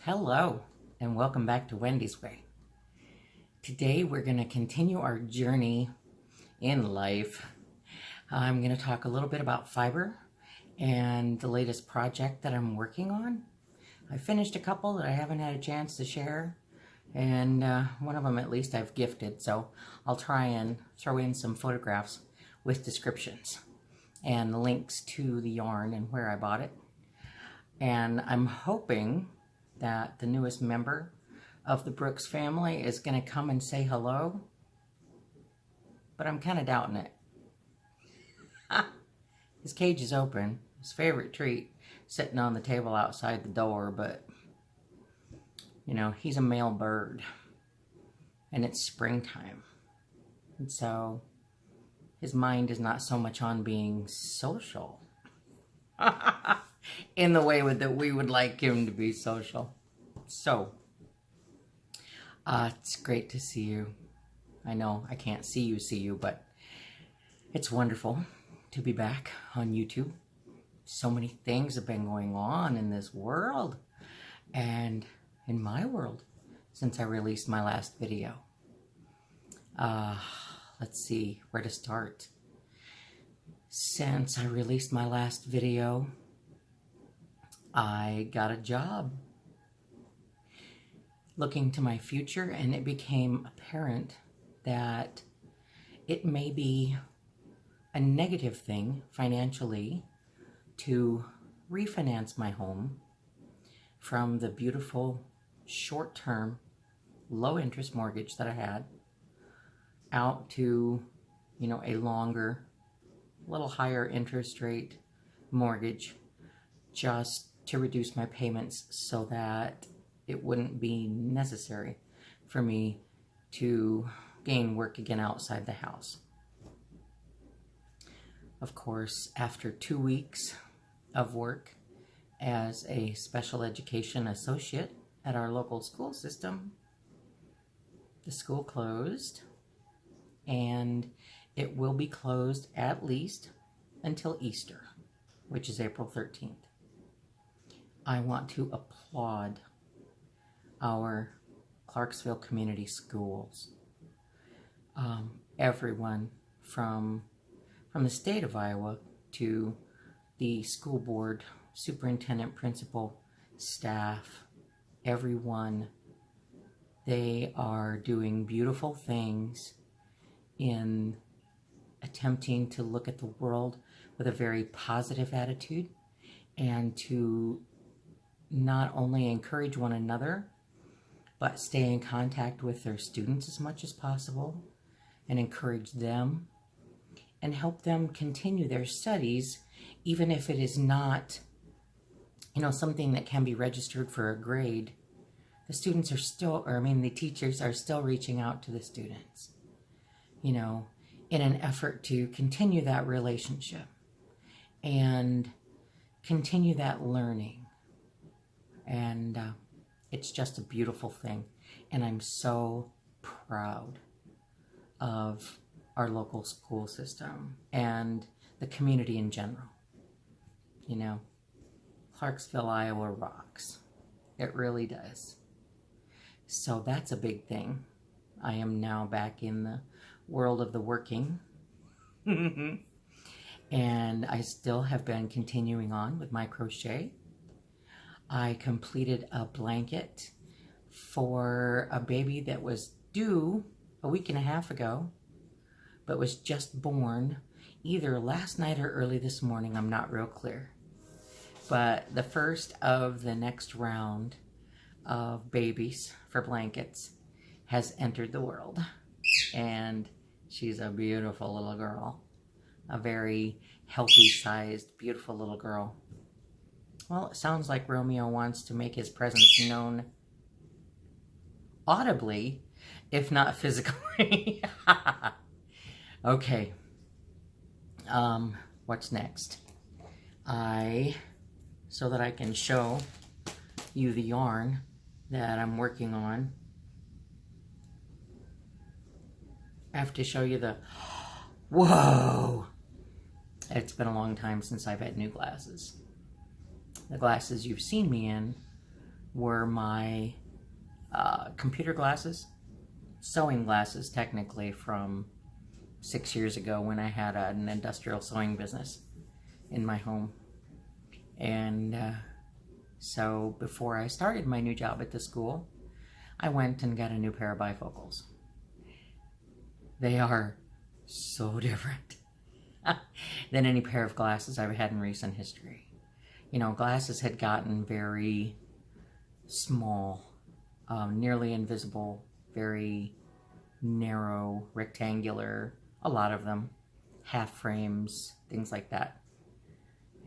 Hello, and welcome back to Wendy's Way. Today we're going to continue our journey in life. I'm going to talk a little bit about fiber and the latest project that I'm working on. I finished a couple that I haven't had a chance to share, and one of them at least I've gifted, so I'll try and throw in some photographs with descriptions and links to the yarn and where I bought it. And I'm hoping that the newest member of the Brooks family is going to come and say hello, but I'm kind of doubting it. His cage is open, his favorite treat sitting on the table outside the door, but you know, he's a male bird and it's springtime, and so his mind is not so much on being social in the way that we would like him to be social. So, it's great to see you. I know I can't see you, but it's wonderful to be back on YouTube. So many things have been going on in this world and in my world since I released my last video. Let's see where to start. Since I released my last video, I got a job. Looking to my future, and it became apparent that it may be a negative thing financially to refinance my home from the beautiful short-term low-interest mortgage that I had out to, you know, a longer, little higher interest rate mortgage, just to reduce my payments so that it wouldn't be necessary for me to gain work again outside the house. Of course, after 2 weeks of work as a special education associate at our local school system, the school closed, and it will be closed at least until Easter, which is April 13th. I want to applaud our Clarksville Community Schools. Everyone from the state of Iowa to the school board, superintendent, principal, staff, everyone, they are doing beautiful things in attempting to look at the world with a very positive attitude and to not only encourage one another, but stay in contact with their students as much as possible and encourage them and help them continue their studies, even if it is not, you know, something that can be registered for a grade. The students are still, the teachers are still reaching out to the students, you know, in an effort to continue that relationship and continue that learning. And it's just a beautiful thing. And I'm so proud of our local school system and the community in general. You know, Clarksville, Iowa rocks. It really does. So that's a big thing. I am now back in the world of the working. And I still have been continuing on with my crochet. I completed a blanket for a baby that was due a week and a half ago, but was just born either last night or early this morning. I'm not real clear. But the first of the next round of babies for blankets has entered the world. And she's a beautiful little girl. A very healthy-sized, beautiful little girl. Well, it sounds like Romeo wants to make his presence known audibly, if not physically. Okay. What's next? So that I can show you the yarn that I'm working on, I have to show you the, whoa! It's been a long time since I've had new glasses. The glasses you've seen me in were my computer glasses, sewing glasses technically, from 6 years ago when I had an industrial sewing business in my home. And so before I started my new job at the school, I went and got a new pair of bifocals. They are so different than any pair of glasses I've had in recent history. You know, glasses had gotten very small, nearly invisible, very narrow, rectangular, a lot of them, half frames, things like that.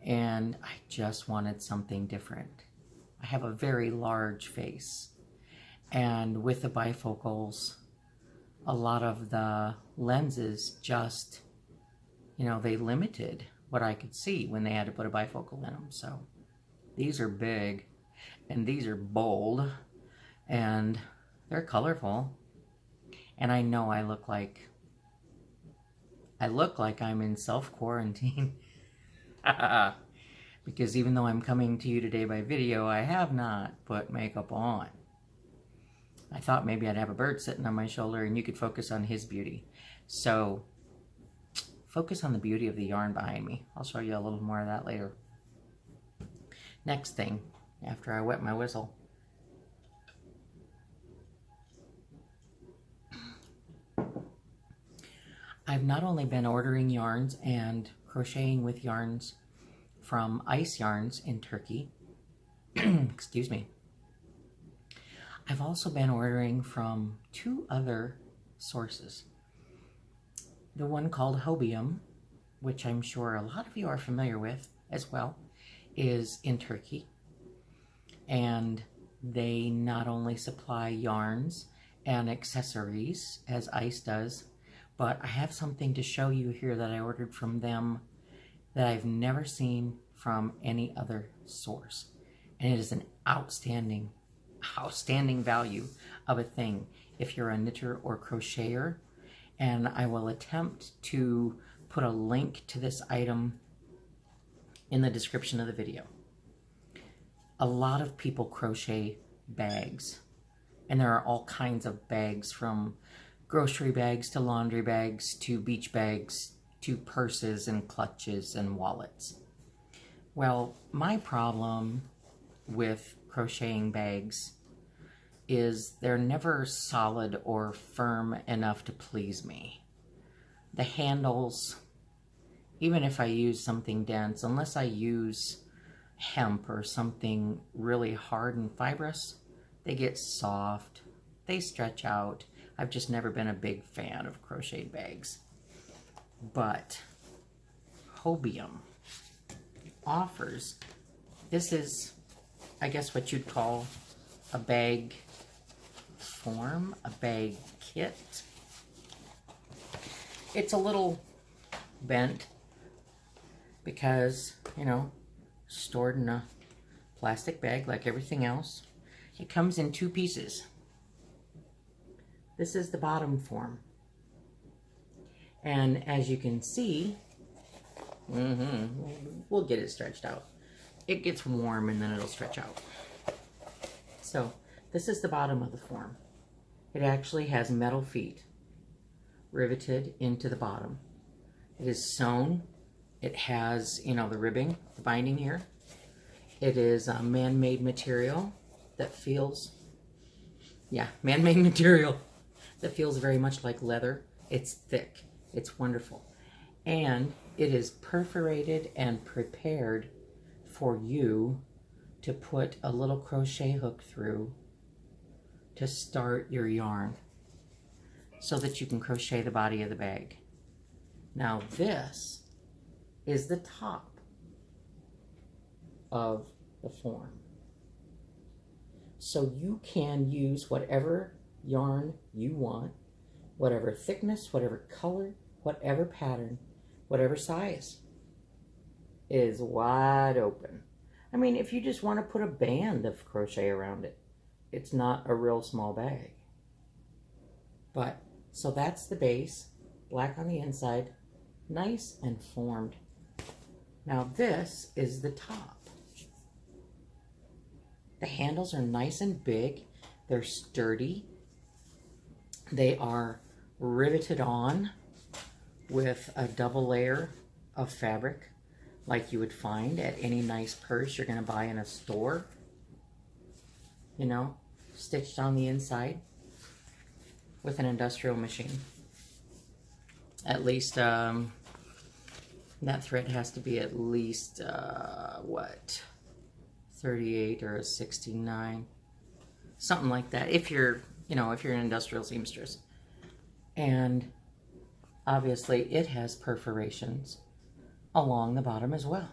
And I just wanted something different. I have a very large face, and with the bifocals, a lot of the lenses just, you know, they limited what I could see when they had to put a bifocal in them. So these are big, and these are bold, and they're colorful, and I know I look like I'm in self-quarantine. Because even though I'm coming to you today by video, I have not put makeup on. I thought maybe I'd have a bird sitting on my shoulder and you could focus on his beauty. So focus on the beauty of the yarn behind me. I'll show you a little more of that later. Next thing, after I wet my whistle. I've not only been ordering yarns and crocheting with yarns from Ice Yarns in Turkey, excuse me, I've also been ordering from two other sources. The one called Hobium, which I'm sure a lot of you are familiar with as well, is in Turkey. And they not only supply yarns and accessories, as Ice does, but I have something to show you here that I ordered from them that I've never seen from any other source. And it is an outstanding value of a thing if you're a knitter or crocheter. And I will attempt to put a link to this item in the description of the video. A lot of people crochet bags, and there are all kinds of bags, from grocery bags to laundry bags to beach bags to purses and clutches and wallets. Well, my problem with crocheting bags is they're never solid or firm enough to please me. The handles, even if I use something dense, unless I use hemp or something really hard and fibrous, they get soft, they stretch out. I've just never been a big fan of crocheted bags. But Hobium offers, this is, I guess, what you'd call a bag form, a bag kit. It's a little bent because, you know, stored in a plastic bag like everything else. It comes in two pieces. This is the bottom form. And as you can see, we'll get it stretched out. It gets warm and then it'll stretch out. So this is the bottom of the form. It actually has metal feet riveted into the bottom. It is sewn. It has, you know, the ribbing, the binding here. It is a man-made material that feels, man-made material that feels very much like leather. It's thick. It's wonderful. And it is perforated and prepared for you to put a little crochet hook through to start your yarn so that you can crochet the body of the bag. Now this is the top of the form. So you can use whatever yarn you want, whatever thickness, whatever color, whatever pattern, whatever size. It is wide open. I mean, if you just want to put a band of crochet around it, it's not a real small bag. But, so that's the base, black on the inside, nice and formed. Now this is the top. The handles are nice and big. They're sturdy. They are riveted on with a double layer of fabric like you would find at any nice purse you're going to buy in a store. You know, stitched on the inside with an industrial machine. At least, that thread has to be at least, what, 38 or a 69, something like that, if you're, you know, if you're an industrial seamstress. And obviously it has perforations along the bottom as well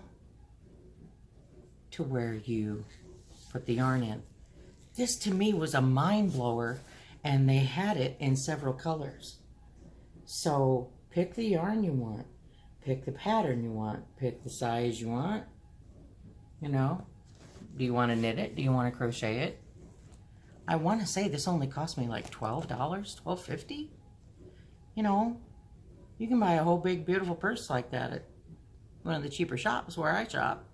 to where you put the yarn in. This to me was a mind blower, and they had it in several colors. So pick the yarn you want, pick the pattern you want, pick the size you want. You know, do you want to knit it? Do you want to crochet it? I want to say this only cost me like $12, $12.50. You know, you can buy a whole big beautiful purse like that at one of the cheaper shops where I shop.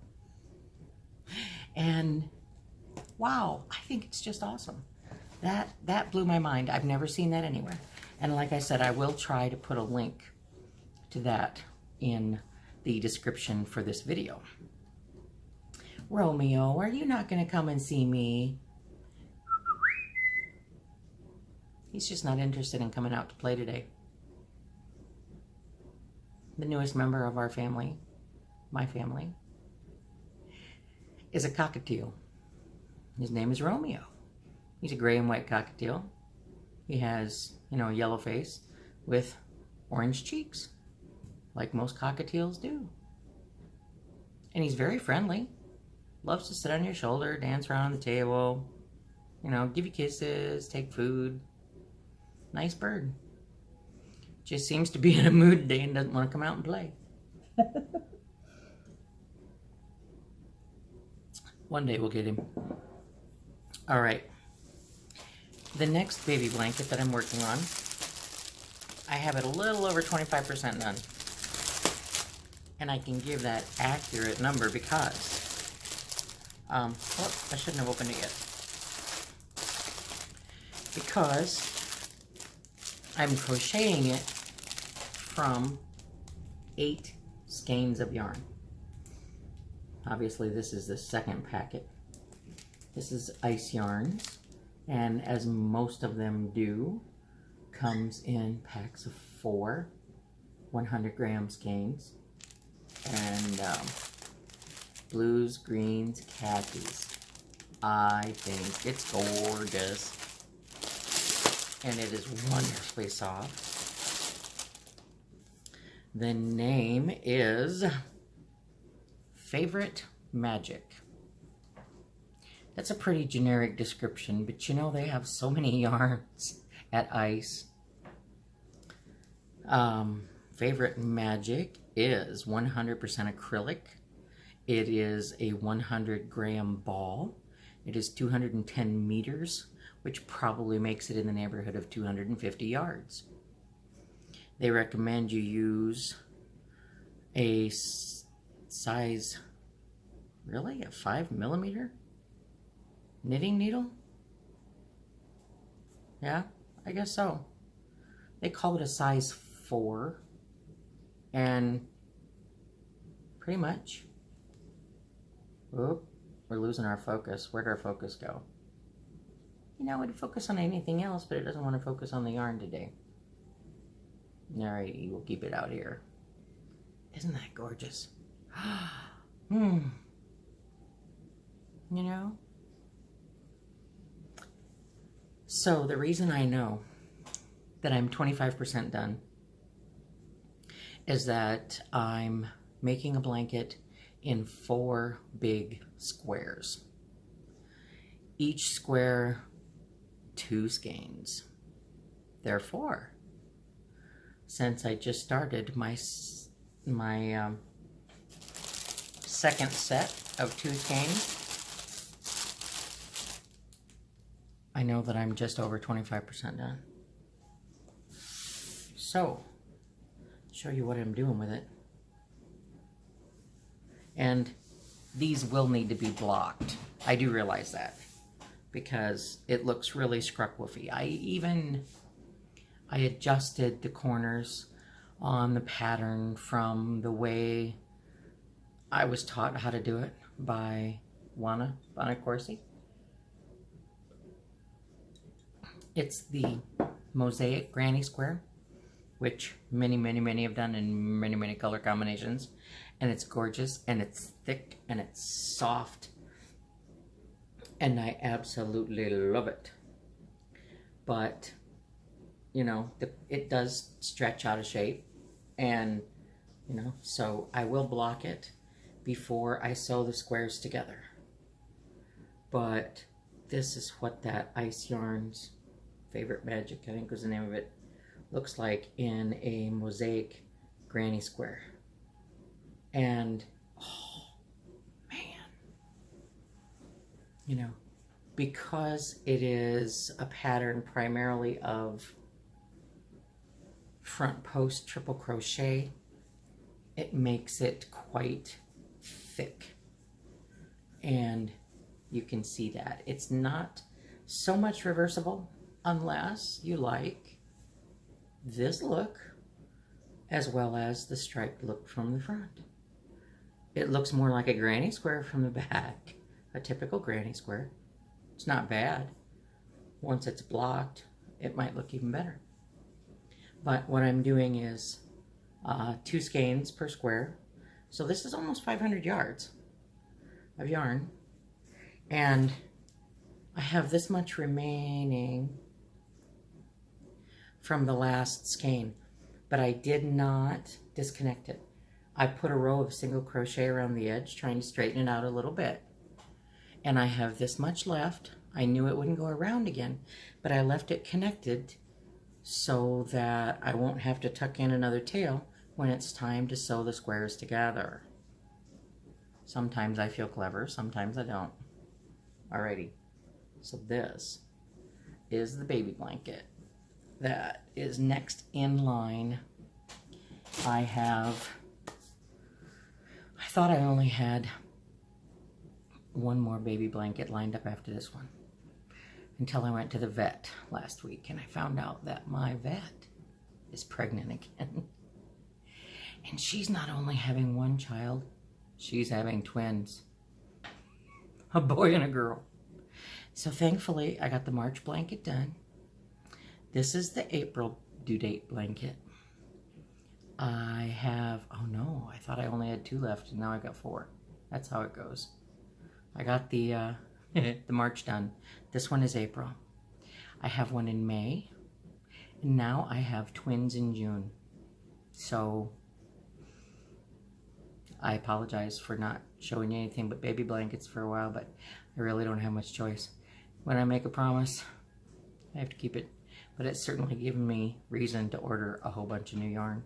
And wow, I think it's just awesome. That blew my mind. I've never seen that anywhere. And like I said, I will try to put a link to that in the description for this video. Romeo, are you not going to come and see me? He's just not interested in coming out to play today. The newest member of our family, my family, is a cockatiel. His name is Romeo. He's a gray and white cockatiel. He has, you know, a yellow face with orange cheeks, like most cockatiels do. And he's very friendly. Loves to sit on your shoulder, dance around the table, you know, give you kisses, take food. Nice bird. Just seems to be in a mood today and doesn't want to come out and play. One day we'll get him. All right. The next baby blanket that I'm working on, I have it a little over 25% done. And I can give that accurate number because, I shouldn't have opened it yet. Because I'm crocheting it from 8 skeins of yarn. Obviously this is the second packet. This is ice yarns, and as most of them do, comes in packs of 4 100-gram skeins, and blues, greens, khakis. I think it's gorgeous, and it is wonderfully soft. The name is Favorite Magic. That's a pretty generic description, but you know they have so many yarns at Ice. Favorite Magic is 100% acrylic. It is a 100-gram ball. It is 210 meters, which probably makes it in the neighborhood of 250 yards. They recommend you use a size, really, a 5mm knitting needle? Yeah, I guess so. They call it a size 4, and pretty much, whoop, we're losing our focus. Where'd our focus go? You know, it'd focus on anything else, but it doesn't want to focus on the yarn today. Alrighty, we'll keep it out here. Isn't that gorgeous? You know? So the reason I know that I'm 25% done is that I'm making a blanket in 4 big squares. Each square 2 skeins. Therefore, since I just started my second set of 2 skeins, I know that I'm just over 25% done. So, show you what I'm doing with it. And these will need to be blocked. I do realize that. because it looks really scruck-woofy. I adjusted the corners on the pattern from the way I was taught how to do it by Juana Bonacorsi. It's the mosaic granny square, which many have done in many color combinations. And it's gorgeous, and it's thick, and it's soft. And I absolutely love it. But, you know, it does stretch out of shape. And, you know, so I will block it before I sew the squares together. But this is what that Ice Yarns Favorite Magic, I think was the name of it, looks like in a mosaic granny square. And, oh, man. You know, because it is a pattern primarily of front post triple crochet, it makes it quite thick. And you can see that. It's not so much reversible unless you like this look as well as the striped look from the front. It looks more like a granny square from the back, a typical granny square. It's not bad. Once it's blocked, it might look even better. But what I'm doing is 2 skeins per square. So this is almost 500 yards of yarn. And I have this much remaining from the last skein, but I did not disconnect it. I put a row of single crochet around the edge, trying to straighten it out a little bit. And I have this much left. I knew it wouldn't go around again, but I left it connected so that I won't have to tuck in another tail when it's time to sew the squares together. Sometimes I feel clever, sometimes I don't. Alrighty, so this is the baby blanket that is next in line. I thought I only had one more baby blanket lined up after this one, until I went to the vet last week and I found out that my vet is pregnant again. And she's not only having one child, she's having twins. A boy and a girl. So thankfully, I got the March blanket done. This is the April due date blanket. I have, oh no, I thought I only had 2 left, and now I've got 4. That's how it goes. I got the the March done. This one is April. I have one in May, and now I have twins in June. So I apologize for not showing you anything but baby blankets for a while, but I really don't have much choice. When I make a promise, I have to keep it. But it's certainly given me reason to order a whole bunch of new yarn.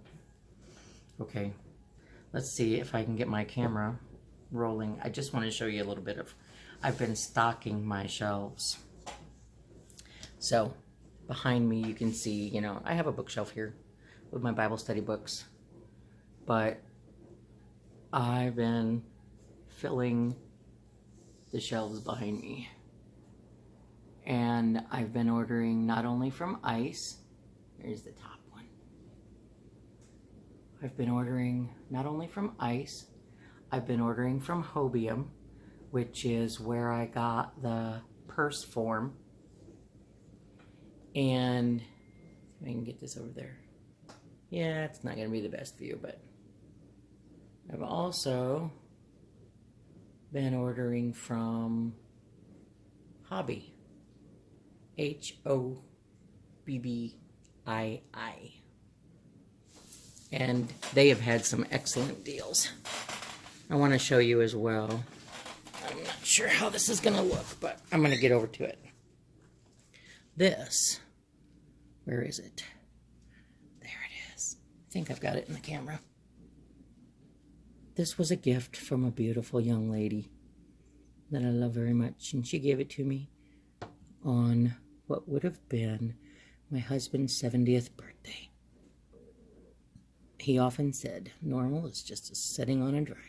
Okay, let's see if I can get my camera rolling. I just want to show you a little bit of, I've been stocking my shelves. So behind me you can see, you know, I have a bookshelf here with my Bible study books, but I've been filling the shelves behind me. And I've been ordering not only from Ice, here's the top one. I've been ordering not only from Ice, I've been ordering from Hobium, which is where I got the purse form. And if I can get this over there. Yeah, it's not going to be the best view, but I've also been ordering from Hobby. Hobbii. And they have had some excellent deals. I want to show you as well. I'm not sure how this is going to look, but I'm going to get over to it. This, where is it? There it is. I think I've got it in the camera. This was a gift from a beautiful young lady that I love very much, and she gave it to me on what would have been my husband's 70th birthday. He often said, normal is just a setting on a dryer.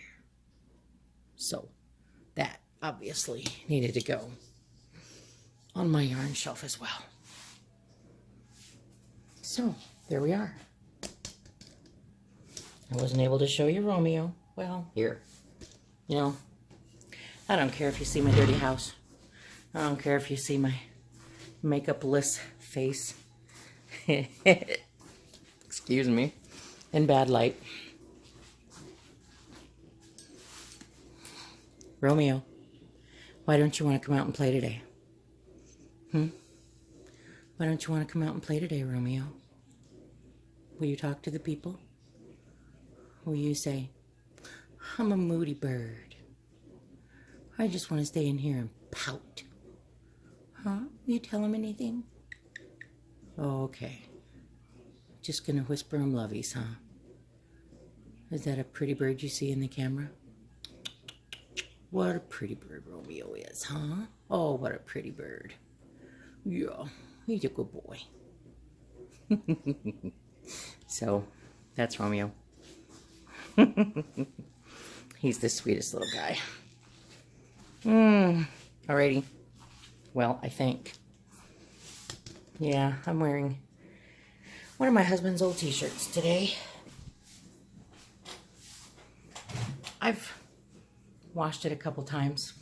So, that obviously needed to go. on my yarn shelf as well. So, there we are. I wasn't able to show you Romeo. Well, here. You know, I don't care if you see my dirty house. I don't care if you see my makeup-less face. Excuse me. In bad light. Romeo, why don't you want to come out and play today? Why don't you want to come out and play today, Romeo? Will you talk to the people? Will you say, I'm a moody bird. I just want to stay in here and pout. Huh? Will you tell him anything? Oh, okay. Just gonna whisper him lovies, huh? Is that a pretty bird you see in the camera? What a pretty bird Romeo is, huh? Oh, what a pretty bird. Yeah, he's a good boy. So, that's Romeo. He's the sweetest little guy. Alrighty. Well, I think. Yeah, I'm wearing one of my husband's old t-shirts today. I've washed it a couple times,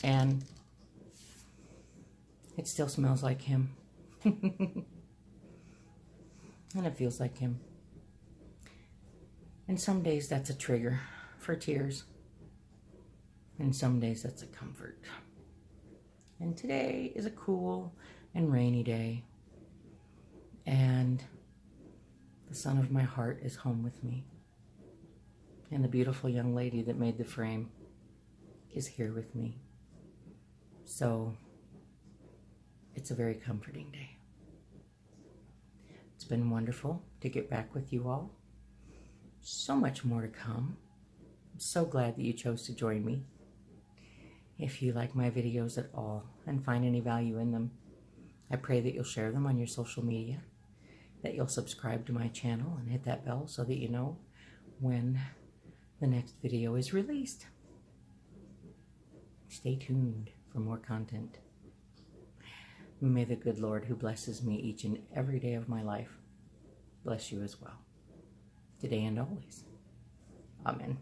and it still smells like him. And it feels like him. And some days that's a trigger for tears. And some days that's a comfort. And today is a cool and rainy day. And the son of my heart is home with me. And the beautiful young lady that made the frame is here with me. So it's a very comforting day. It's been wonderful to get back with you all. So much more to come. I'm so glad that you chose to join me. If you like my videos at all and find any value in them, I pray that you'll share them on your social media, that you'll subscribe to my channel and hit that bell so that you know when the next video is released. Stay tuned for more content. May the good Lord, who blesses me each and every day of my life, bless you as well, today and always. Amen.